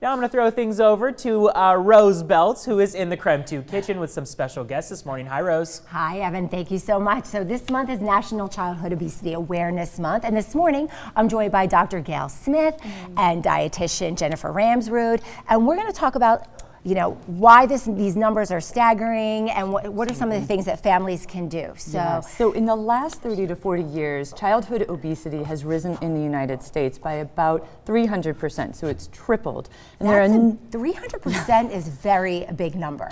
Now I'm going to throw things over to Rose Beltz, who is in the Creme 2 kitchen with some special guests this morning. Hi, Rose. Hi, Evan. Thank you so much. So this month is National Childhood Obesity Awareness Month, and this morning I'm joined by Dr. Gail Smith and dietitian Jennifer Ramsrud, and we're going to talk about why these numbers are staggering and what are some of the things that families can do. So in the last 30 to 40 years, childhood obesity has risen in the United States by about 300%, so it's tripled. And 300% is a big number.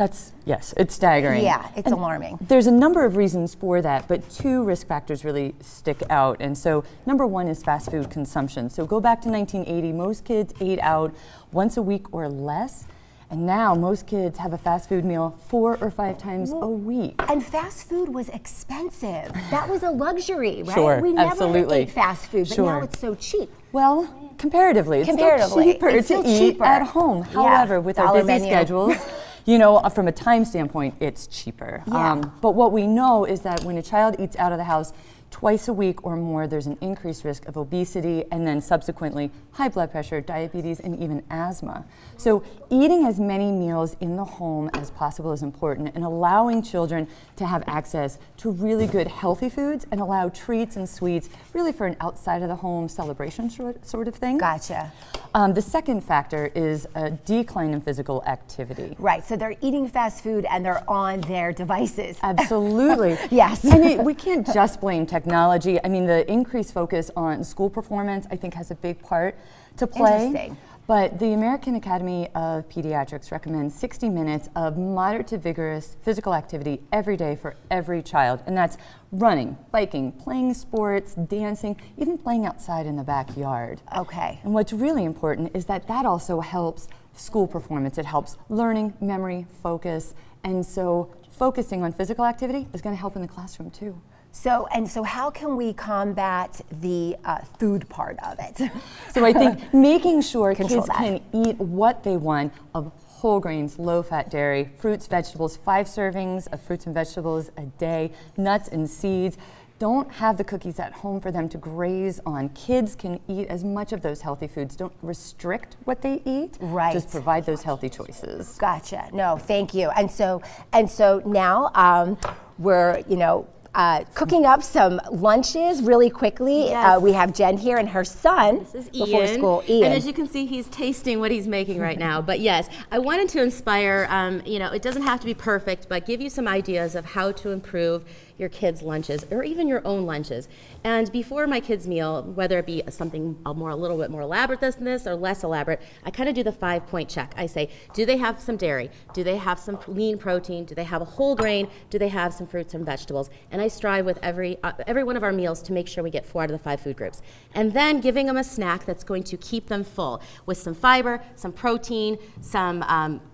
Yes, it's staggering. Yeah, it's alarming. There's a number of reasons for that, but two risk factors really stick out. And so number one is fast food consumption. So go back to 1980, most kids ate out once a week or less. And now most kids have a fast food meal 4 or 5 times a week. And fast food was expensive. That was a luxury, right? Sure, we never absolutely. ate fast food, but now it's so cheap. Well, comparatively, it's still cheaper to eat at home. However, with our busy schedules, from a time standpoint, it's cheaper. But what we know is that when a child eats out of the house twice a week or more, there's an increased risk of obesity and then subsequently high blood pressure, diabetes, and even asthma. So eating as many meals in the home as possible is important, and allowing children to have access to really good healthy foods and allow treats and sweets really for an outside of the home celebration sort of thing. Gotcha. The second factor is a decline in physical activity. Right, so they're eating fast food and they're on their devices. Absolutely. Yes. And we can't just blame technology. I mean, the increased focus on school performance, I think, has a big part to play. Interesting. But the American Academy of Pediatrics recommends 60 minutes of moderate to vigorous physical activity every day for every child. And that's running, biking, playing sports, dancing, even playing outside in the backyard. Okay. And what's really important is that also helps school performance. It helps learning, memory, focus. And so focusing on physical activity is going to help in the classroom too. So how can we combat the food part of it? So I think making sure kids can eat what they want of whole grains, low-fat dairy, fruits, vegetables, 5 servings of fruits and vegetables a day, nuts and seeds. Don't have the cookies at home for them to graze on. Kids can eat as much of those healthy foods. Don't restrict what they eat. Right. Just provide those healthy choices. Gotcha. No, thank you. And so now we're cooking up some lunches really quickly. Yes. We have Jen here and her son. This is before school, Ian. And as you can see, he's tasting what he's making right now. But yes, I wanted to inspire, it doesn't have to be perfect, but give you some ideas of how to improve your kids' lunches or even your own lunches. And before my kids' meal, whether it be something a little bit more elaborate than this or less elaborate, I kind of do the 5-point check. I say, do they have some dairy? Do they have some lean protein? Do they have a whole grain? Do they have some fruits and vegetables? And I strive with every one of our meals to make sure we get 4 out of the 5 food groups. And then giving them a snack that's going to keep them full with some fiber, some protein,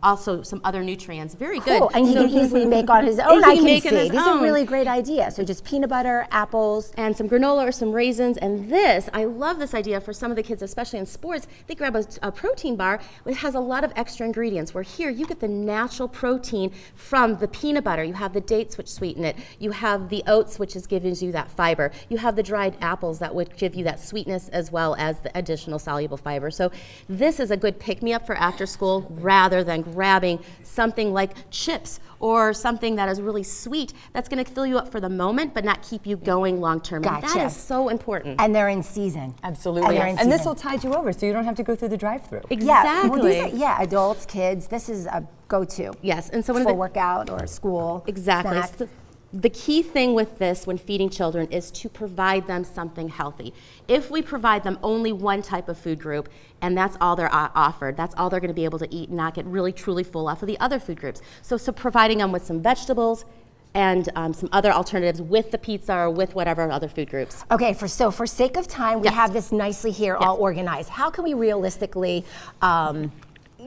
also some other nutrients. Very good. Cool. And he can easily make on his own, I can see. These are really great ideas. So just peanut butter, apples. And some granola or some raisins. And this, I love this idea for some of the kids, especially in sports. They grab a protein bar. It has a lot of extra ingredients, where here you get the natural protein from the peanut butter. You have the dates, which sweeten it. You have the oats, which gives you that fiber. You have the dried apples that would give you that sweetness as well as the additional soluble fiber. So this is a good pick-me-up for after school rather than grabbing something like chips or something that is really sweet that's going to fill you up for the moment but not keep you going long term. Gotcha. And that is so important. And they're in season. Absolutely. And this will tide you over so you don't have to go through the drive-thru. Exactly. Adults, kids, this is a go-to. Yes, and so for workout or school. Exactly. Snacks. The key thing with this when feeding children is to provide them something healthy. If we provide them only one type of food group and that's all they're offered, that's all they're going to be able to eat and not get really truly full off of the other food groups. So providing them with some vegetables and some other alternatives with the pizza or with whatever other food groups. Okay, for sake of time, we have this nicely here all organized. How can we realistically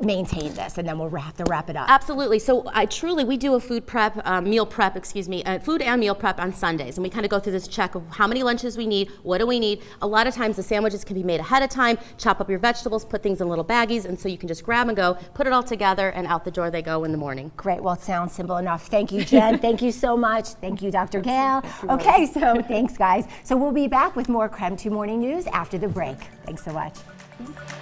maintain this, and then we'll have to wrap it up? Absolutely. So we do a food and meal prep on Sundays, and we kind of go through this check of how many lunches we need, what do we need. A lot of times the sandwiches can be made ahead of time, chop up your vegetables, put things in little baggies, and so you can just grab and go, put it all together, and out the door they go in the morning. Great. Well, it sounds simple enough. Thank you, Jen. Thank you so much. Thank you, Dr. Gail. Okay, so thanks, guys. So we'll be back with more Creme 2 Morning News after the break. Thanks so much.